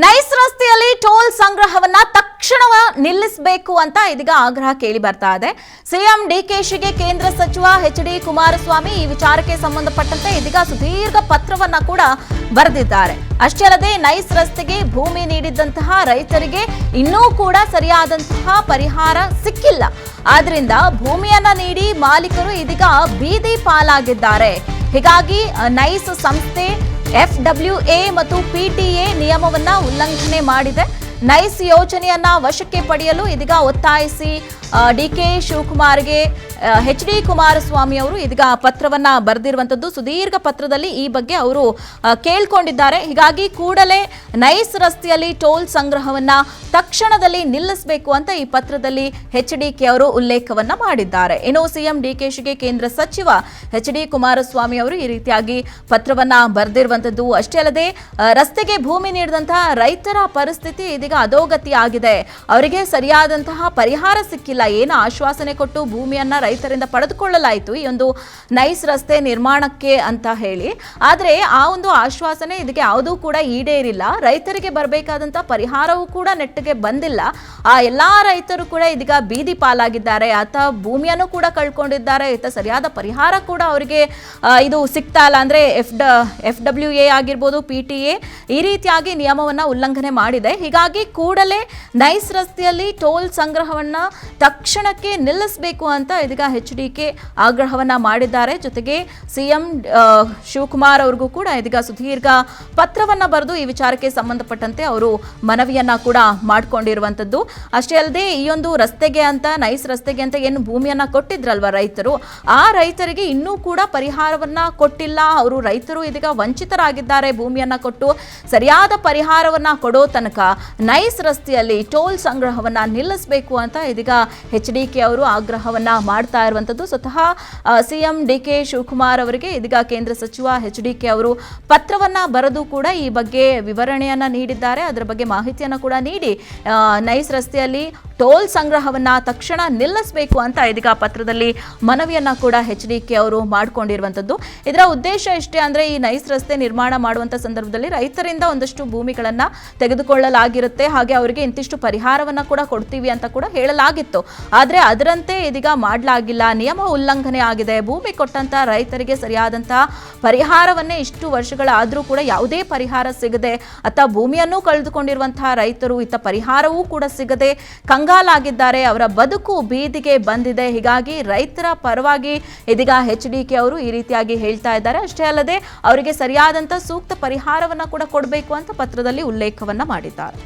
Nice ರಸ್ತೆಯಲ್ಲಿ toll ಸಂಗ್ರಹವನ್ನ ತಕ್ಷಣ ನಿಲ್ಲಿಸಬೇಕು ಅಂತ ಇದೀಗ ಆಗ್ರಹ ಕೇಳಿ ಬರ್ತಾ ಇದೆ. ಸಿಎಂ ಡಿಕೆಶಿಗೆ ಕೇಂದ್ರ ಸಚಿವ ಎಚ್.ಡಿ. ಕುಮಾರಸ್ವಾಮಿ ಈ ವಿಚಾರಕ್ಕೆ ಸಂಬಂಧಪಟ್ಟಂತೆ ಇದೀಗ ಸುದೀರ್ಘ ಪತ್ರವನ್ನ ಕೂಡ ಬರೆದಿದ್ದಾರೆ. ಅಷ್ಟೇ ಅಲ್ಲದೆ ನೈಸ್ ರಸ್ತೆಗೆ ಭೂಮಿ ನೀಡಿದಂತಹ ರೈತರಿಗೆ ಇನ್ನೂ ಕೂಡ ಸರಿಯಾದಂತಹ ಪರಿಹಾರ ಸಿಕ್ಕಿಲ್ಲ. ಆದ್ರಿಂದ ಭೂಮಿಯನ್ನ ನೀಡಿ ಮಾಲೀಕರು ಇದೀಗ ಬೀದಿ ಪಾಲಾಗಿದ್ದಾರೆ. ಹೀಗಾಗಿ ನೈಸ್ ಸಂಸ್ಥೆ FWA ಮತ್ತು PTA ನಿಯಮವನ್ನ ಉಲ್ಲಂಘನೆ ಮಾಡಿದೆ. ನೈಸ್ ಯೋಜನೆಯನ್ನ ವಶಕ್ಕೆ ಪಡೆಯಲು ಇದೀಗ ಒತ್ತಾಯಿಸಿ DK ಶಿವಕುಮಾರ್ಗೆ ಎಚ್.ಡಿ. ಕುಮಾರಸ್ವಾಮಿ ಅವರು ಇದೀಗ ಪತ್ರವನ್ನ ಬರೆದಿರುವಂತದ್ದು. ಸುದೀರ್ಘ ಪತ್ರದಲ್ಲಿ ಈ ಬಗ್ಗೆ ಅವರು ಕೇಳ್ಕೊಂಡಿದ್ದಾರೆ. ಹೀಗಾಗಿ ಕೂಡಲೇ ನೈಸ್ ರಸ್ತೆಯಲ್ಲಿ ಟೋಲ್ ಸಂಗ್ರಹವನ್ನ ತಕ್ಷಣದಲ್ಲಿ ನಿಲ್ಲಿಸಬೇಕು ಅಂತ ಈ ಪತ್ರದಲ್ಲಿ HDK ಅವರು ಉಲ್ಲೇಖವನ್ನ ಮಾಡಿದ್ದಾರೆ. ಇನ್ನು ಸಿಎಂ ಡಿಕೆಶಿಗೆ ಕೇಂದ್ರ ಸಚಿವ ಎಚ್.ಡಿ. ಕುಮಾರಸ್ವಾಮಿ ಅವರು ಈ ರೀತಿಯಾಗಿ ಪತ್ರವನ್ನ ಬರೆದಿರುವಂತದ್ದು. ಅಷ್ಟೇ ಅಲ್ಲದೆ ರಸ್ತೆಗೆ ಭೂಮಿ ನೀಡಿದಂತಹ ರೈತರ ಪರಿಸ್ಥಿತಿ ಇದೀಗ ಅಧೋಗತಿ ಆಗಿದೆ. ಅವರಿಗೆ ಸರಿಯಾದಂತಹ ಪರಿಹಾರ ಸಿಕ್ಕಿಲ್ಲ. ಏನು ಆಶ್ವಾಸನೆ ಕೊಟ್ಟು ಭೂಮಿಯನ್ನ ರೈತರಿಂದ ಪಡೆದುಕೊಳ್ಳಲಾಯಿತು ಈ ಒಂದು ನೈಸ್ ರಸ್ತೆ ನಿರ್ಮಾಣಕ್ಕೆ ಅಂತ ಹೇಳಿ, ಆದ್ರೆ ಆ ಒಂದು ಆಶ್ವಾಸನೆ ಇದಕ್ಕೆ ಯಾವುದೂ ಕೂಡ ಈಡೇರಿಲ್ಲ. ರೈತರಿಗೆ ಬರಬೇಕಾದಂತಹ ಪರಿಹಾರವೂ ಕೂಡ ನೆಟ್ಟಿಗೆ ಬಂದಿಲ್ಲ. ಆ ಎಲ್ಲಾ ರೈತರು ಕೂಡ ಇದೀಗ ಬೀದಿ ಪಾಲಾಗಿದ್ದಾರೆ. ಆತ ಭೂಮಿಯನ್ನು ಕೂಡ ಕಳ್ಕೊಂಡಿದ್ದಾರೆ. ಈತ ಸರಿಯಾದ ಪರಿಹಾರ ಕೂಡ ಅವರಿಗೆ ಇದು ಸಿಗ್ತಾ ಇಲ್ಲ. ಅಂದ್ರೆ FWA ಆಗಿರ್ಬೋದು, PTA ಈ ರೀತಿಯಾಗಿ ನಿಯಮವನ್ನ ಉಲ್ಲಂಘನೆ ಮಾಡಿದೆ. ಹೀಗಾಗಿ ಕೂಡಲೇ ನೈಸ್ ರಸ್ತೆಯಲ್ಲಿ ಟೋಲ್ ಸಂಗ್ರಹವನ್ನ ತಕ್ಷಣಕ್ಕೆ ನಿಲ್ಲಿಸಬೇಕು ಅಂತ ಇದೀಗ HDK ಆಗ್ರಹವನ್ನ ಮಾಡಿದ್ದಾರೆ. ಜೊತೆಗೆ ಸಿಎಂ ಶಿವಕುಮಾರ್ ಅವ್ರಿಗೂ ಕೂಡ ಇದೀಗ ಸುದೀರ್ಘ ಪತ್ರವನ್ನ ಬರೆದು ಈ ವಿಚಾರಕ್ಕೆ ಸಂಬಂಧಪಟ್ಟಂತೆ ಅವರು ಮನವಿಯನ್ನ ಕೂಡ ಮಾಡಿಕೊಂಡಿರುವಂತದ್ದು. ಅಷ್ಟೇ ಅಲ್ಲದೆ ಈ ಒಂದು ರಸ್ತೆಗೆ ಅಂತ ನೈಸ್ ರಸ್ತೆಗೆ ಅಂತ ಏನು ಭೂಮಿಯನ್ನ ಕೊಟ್ಟಿದ್ರಲ್ವ ರೈತರು, ಆ ರೈತರಿಗೆ ಇನ್ನೂ ಕೂಡ ಪರಿಹಾರವನ್ನ ಕೊಟ್ಟಿಲ್ಲ. ಅವರು ರೈತರು ಇದೀಗ ವಂಚಿತರಾಗಿದ್ದಾರೆ. ಭೂಮಿಯನ್ನ ಕೊಟ್ಟು ಸರಿಯಾದ ಪರಿಹಾರವನ್ನ ಕೊಡೋ ತನಕ ನೈಸ್ ರಸ್ತೆಯಲ್ಲಿ ಟೋಲ್ ಸಂಗ್ರಹವನ್ನ ನಿಲ್ಲಿಸಬೇಕು ಅಂತ ಇದೀಗ HDK ಅವರು ಆಗ್ರಹವನ್ನ ಮಾಡ್ತಾ ಇರುವಂತದ್ದು. ಸ್ವತಃ ಸಿಎಂ DK ಶಿವಕುಮಾರ್ ಅವರಿಗೆ ಇದೀಗ ಕೇಂದ್ರ ಸಚಿವ HDK ಅವರು ಪತ್ರವನ್ನ ಬರೆದು ಕೂಡ ಈ ಬಗ್ಗೆ ವಿವರಣೆಯನ್ನ ನೀಡಿದ್ದಾರೆ. ಅದರ ಬಗ್ಗೆ ಮಾಹಿತಿಯನ್ನ ಕೂಡ ನೀಡಿ ನೈಸ್ ರಸ್ತೆಯಲ್ಲಿ ಟೋಲ್ ಸಂಗ್ರಹವನ್ನ ತಕ್ಷಣ ನಿಲ್ಲಿಸಬೇಕು ಅಂತ ಇದೀಗ ಪತ್ರದಲ್ಲಿ ಮನವಿಯನ್ನ ಕೂಡ HDK ಅವರು ಮಾಡಿಕೊಂಡಿರುವಂತದ್ದು. ಇದರ ಉದ್ದೇಶ ಇಷ್ಟೇ, ಅಂದ್ರೆ ಈ ನೈಸ್ ರಸ್ತೆ ನಿರ್ಮಾಣ ಮಾಡುವಂತ ಸಂದರ್ಭದಲ್ಲಿ ರೈತರಿಂದ ಒಂದಷ್ಟು ಭೂಮಿಗಳನ್ನ ತೆಗೆದುಕೊಳ್ಳಲಾಗಿರುತ್ತೆ. ಹಾಗೆ ಅವರಿಗೆ ಇಂತಿಷ್ಟು ಪರಿಹಾರವನ್ನ ಕೂಡ ಕೊಡ್ತೀವಿ ಅಂತ ಕೂಡ ಹೇಳಲಾಗಿತ್ತು. ಆದ್ರೆ ಅದರಂತೆ ಇದೀಗ ಮಾಡಲಾಗಿಲ್ಲ. ನಿಯಮ ಉಲ್ಲಂಘನೆ ಆಗಿದೆ. ಭೂಮಿ ಕೊಟ್ಟಂತ ರೈತರಿಗೆ ಸರಿಯಾದಂತಹ ಪರಿಹಾರವನ್ನೇ ಇಷ್ಟು ವರ್ಷಗಳಾದ್ರೂ ಕೂಡ ಯಾವುದೇ ಪರಿಹಾರ ಸಿಗದೆ, ಅತ್ತ ಭೂಮಿಯನ್ನು ಕಳೆದುಕೊಂಡಿರುವಂತಹ ರೈತರು ಇತ್ತ ಪರಿಹಾರವೂ ಕೂಡ ಸಿಗದೆ ಕಂಗಾಲಾಗಿದ್ದಾರೆ. ಅವರ ಬದುಕು ಬೀದಿಗೆ ಬಂದಿದೆ. ಹೀಗಾಗಿ ರೈತರ ಪರವಾಗಿ ಇದೀಗ HDK ಅವರು ಈ ರೀತಿಯಾಗಿ ಹೇಳ್ತಾ ಇದ್ದಾರೆ. ಅಷ್ಟೇ ಅಲ್ಲದೆ ಅವರಿಗೆ ಸರಿಯಾದಂತ ಸೂಕ್ತ ಪರಿಹಾರವನ್ನ ಕೂಡ ಕೊಡಬೇಕು ಅಂತ ಪತ್ರದಲ್ಲಿ ಉಲ್ಲೇಖವನ್ನ ಮಾಡಿದ್ದಾರೆ.